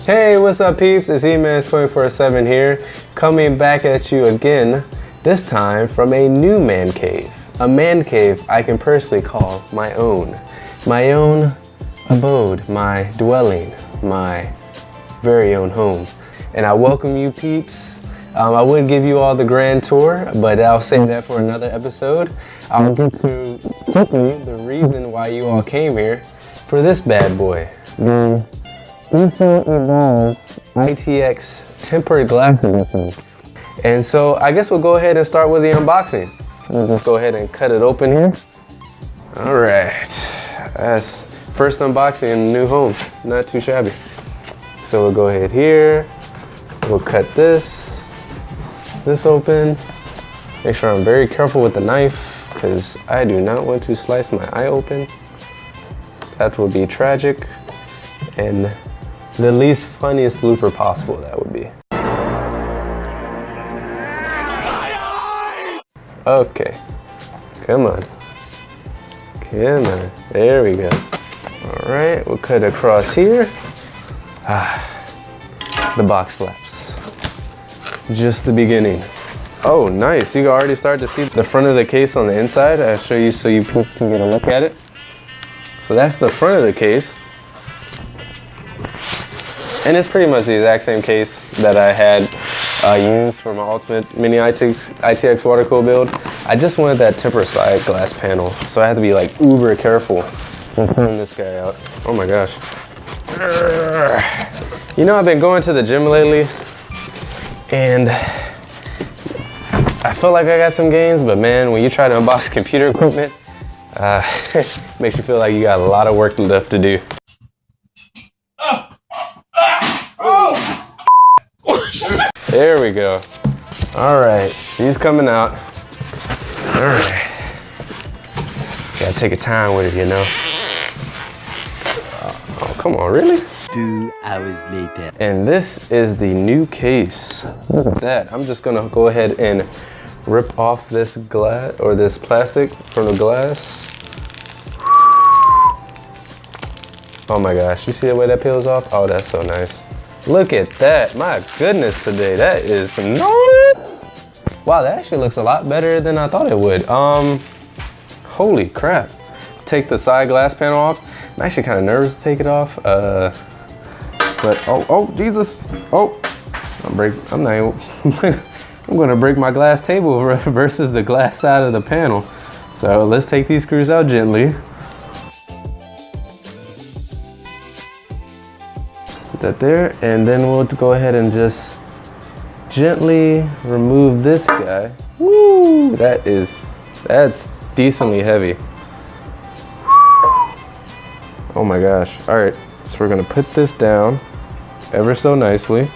Hey, what's up peeps? It's Emans247 here, coming back at you again, this time from a new man cave. A man cave I can personally call my own abode, my dwelling, my very own home. And I welcome you peeps. I would give you all the grand tour, but I'll save that for another episode. I'll get to quickly the reason why you all came here for this bad boy. The Enthoo Evolv ITX tempered glass edition. And so I guess we'll go ahead and start with the unboxing. We'll just go ahead and cut it open here. All right, that's first unboxing in the new home. Not too shabby. So we'll go ahead here. We'll cut this open. Make sure I'm very careful with the knife because I do not want to slice my eye open. That would be tragic and the least funniest blooper possible, that would be. Okay, come on. Come on, there we go. All right, we'll cut across here. The box flaps. Just the beginning. Oh, nice, you can already start to see the front of the case on the inside. I'll show you so you can get a look at it. So that's the front of the case. And it's pretty much the exact same case that I had used for my Ultimate Mini ITX water cool build. I just wanted that tempered side glass panel, so I had to be like uber careful when pulling this guy out. Oh my gosh. You know, I've been going to the gym lately, and I feel like I got some gains, but man, when you try to unbox computer equipment, makes you feel like you got a lot of work left to do. There we go. All right, he's coming out. All right. Gotta take your time with it, you know. Oh, come on, really? 2 hours later. And this is the new case. Look at that. I'm just gonna go ahead and rip off this glass or this plastic from the glass. Oh my gosh, you see the way that peels off? Oh, that's so nice. Look at that, my goodness today, that is wow, that actually looks a lot better than I thought it would. Holy crap. Take the side glass panel off. I'm actually kind of nervous to take it off. But, oh, Jesus. Oh, I'm gonna break my glass table versus the glass side of the panel. So let's take these screws out gently. That there, and then we'll go ahead and just gently remove this guy. Woo! That's decently heavy. Oh my gosh. All right, so we're gonna put this down ever so nicely.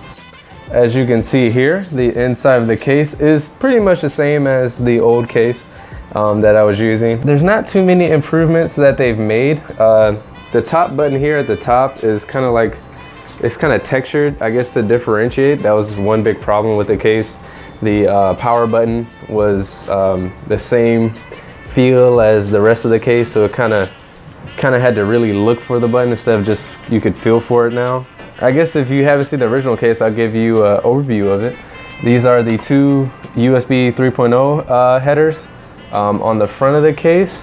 As you can see here, the inside of the case is pretty much the same as the old case that I was using. There's not too many improvements that they've made. The top button here at the top is kind of like, it's kind of textured, I guess, to differentiate. That was one big problem with the case. The power button was the same feel as the rest of the case, so it kind of had to really look for the button instead of just, you could feel for it now. I guess if you haven't seen the original case, I'll give you an overview of it. These are the two USB 3.0 headers on the front of the case.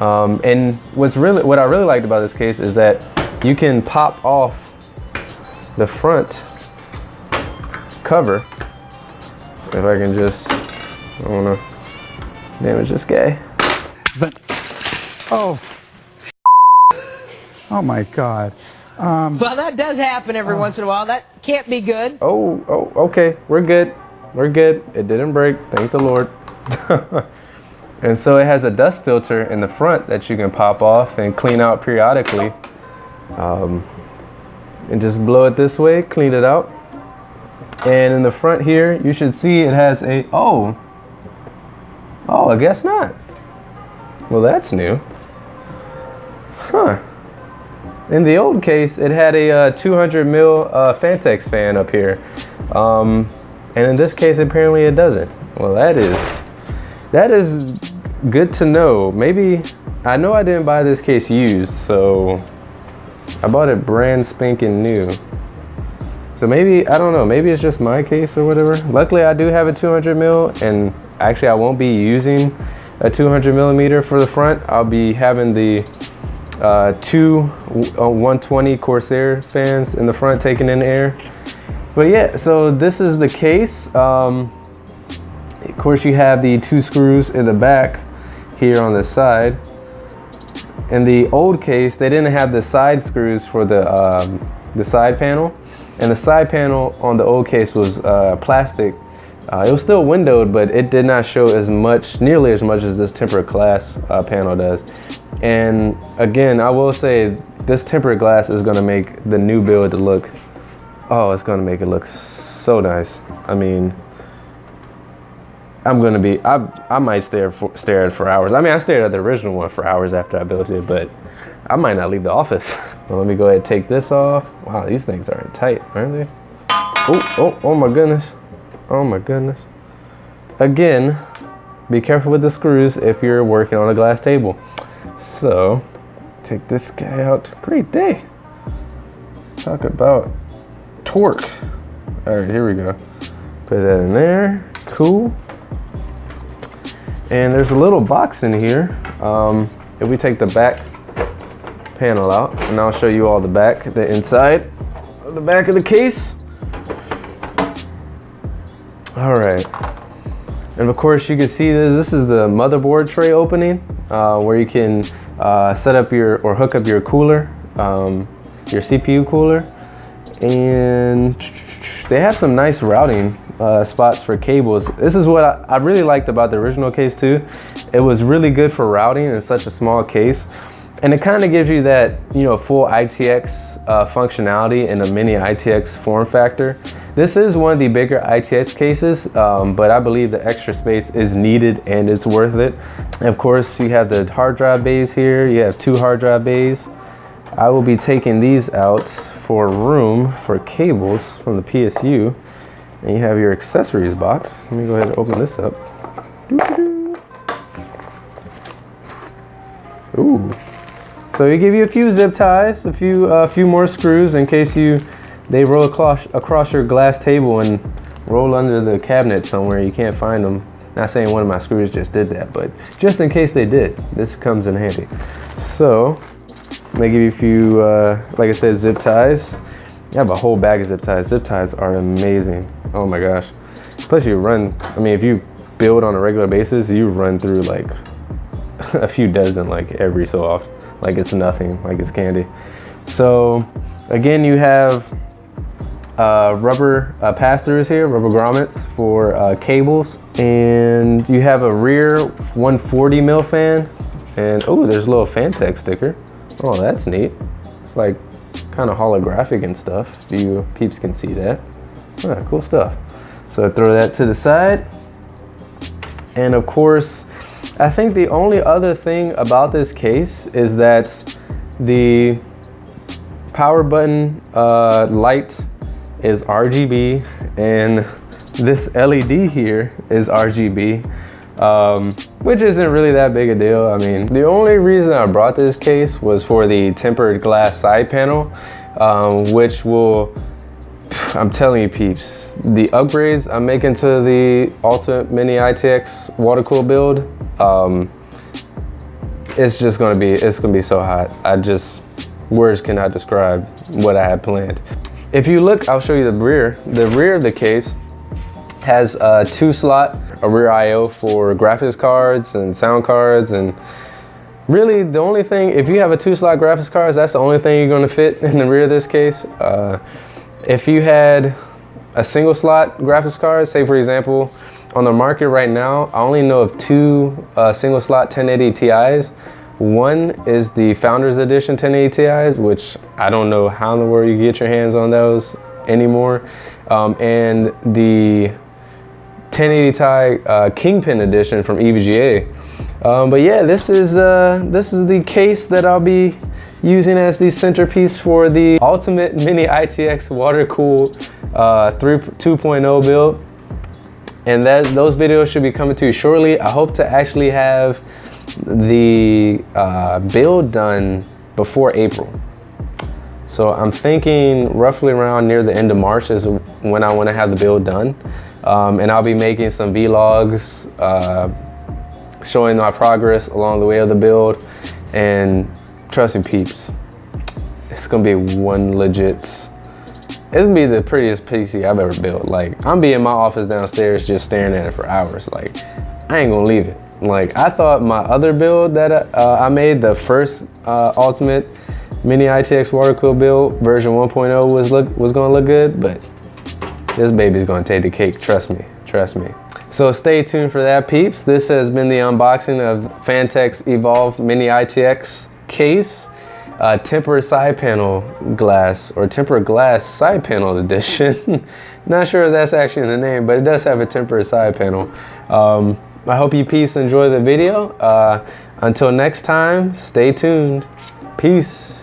And what I really liked about this case is that you can pop off the front cover. If I can just, I don't want to damage this guy. But, oh my God. Well, that does happen every once in a while. That can't be good. Oh, okay, we're good. We're good. It didn't break, thank the Lord. And so it has a dust filter in the front that you can pop off and clean out periodically. And just blow it this way, clean it out. And in the front here, you should see it has a, oh, I guess not. Well, that's new. Huh. In the old case, it had a 200 mil Phanteks fan up here. And in this case, apparently it doesn't. Well, that is good to know. Maybe, I know I didn't buy this case used, so I bought it brand spanking new. So maybe, I don't know, maybe it's just my case or whatever. Luckily I do have a 200 mil, and actually I won't be using a 200 millimeter for the front. I'll be having the two 120 Corsair fans in the front taking in air. But yeah, so this is the case. Of course you have the 2 screws in the back here on the side. In the old case, they didn't have the side screws for the side panel. And the side panel on the old case was plastic. It was still windowed, but it did not show as much, nearly as much as this tempered glass panel does. And again, I will say this tempered glass is gonna make the new build look, oh, it's gonna make it look so nice. I mean, I'm gonna be, I might stare at it for hours. I mean, I stared at the original one for hours after I built it, but I might not leave the office. Well, let me go ahead and take this off. Wow, these things are tight, aren't they? Oh my goodness. Oh my goodness. Again, be careful with the screws if you're working on a glass table. So, take this guy out. Great day. Talk about torque. All right, here we go. Put that in there, cool. And there's a little box in here. If we take the back panel out, and I'll show you all the inside of the back of the case. All right, and of course you can see this is the motherboard tray opening, where you can set up or hook up your cooler, your CPU cooler, and they have some nice routing spots for cables. This is what I really liked about the original case too. It was really good for routing in such a small case, and it kind of gives you that, you know, full ITX functionality in a mini ITX form factor. This is one of the bigger ITX cases, but I believe the extra space is needed and it's worth it. And of course, you have the hard drive bays here. You have 2 hard drive bays. I will be taking these out for room for cables from the PSU. And you have your accessories box. Let me go ahead and open this up. Ooh. So they give you a few zip ties, a few more screws in case they roll across your glass table and roll under the cabinet somewhere, you can't find them. Not saying one of my screws just did that, but just in case they did, this comes in handy. So they give you a few, like I said, zip ties. You have a whole bag of zip ties. Zip ties are amazing. Oh my gosh. Plus you run, I mean, if you build on a regular basis, you run through like a few dozen like every so often. Like it's nothing, like it's candy. So again, you have rubber pass-throughs here, rubber grommets for cables. And you have a rear 140 mil fan. And oh, there's a little Phanteks sticker. Oh, that's neat. It's like kind of holographic and stuff. You peeps can see that. Ah, cool stuff. So throw that to the side. And of course, I think the only other thing about this case is that the power button light is RGB, and this LED here is RGB, which isn't really that big a deal. I mean, the only reason I brought this case was for the tempered glass side panel, which will, I'm telling you peeps, the upgrades I'm making to the Ultimate Mini ITX water cooled build, it's just gonna be, it's gonna be so hot. Words cannot describe what I had planned. If you look, I'll show you the rear. The rear of the case has a 2-slot, a rear I/O for graphics cards and sound cards, and really the only thing, if you have a 2-slot graphics cards, that's the only thing you're gonna fit in the rear of this case. If you had a single slot graphics card, say for example, on the market right now, I only know of 2 single slot 1080 Ti's. One is the Founders Edition 1080 Ti's, which I don't know how in the world you get your hands on those anymore. And the 1080 Ti Kingpin Edition from EVGA. But yeah, this is the case that I'll be using as the centerpiece for the Ultimate Mini ITX water cooled 2.0 build. And those videos should be coming to you shortly. I hope to actually have the build done before April. So I'm thinking roughly around near the end of March is when I want to have the build done. And I'll be making some vlogs, showing my progress along the way of the build. And trust me, peeps, it's gonna be one legit, it's gonna be the prettiest PC I've ever built. Like, I'm be in my office downstairs just staring at it for hours. Like, I ain't gonna leave it. Like, I thought my other build that I made, the first Ultimate Mini ITX water cooled build, version 1.0 was gonna look good, but this baby's gonna take the cake, trust me, trust me. So stay tuned for that, peeps. This has been the unboxing of Phanteks Evolv Mini ITX case, tempered side panel glass, or tempered glass side panel edition. Not sure if that's actually the name, but it does have a tempered side panel. I hope you peeps enjoy the video. Until next time, stay tuned. Peace.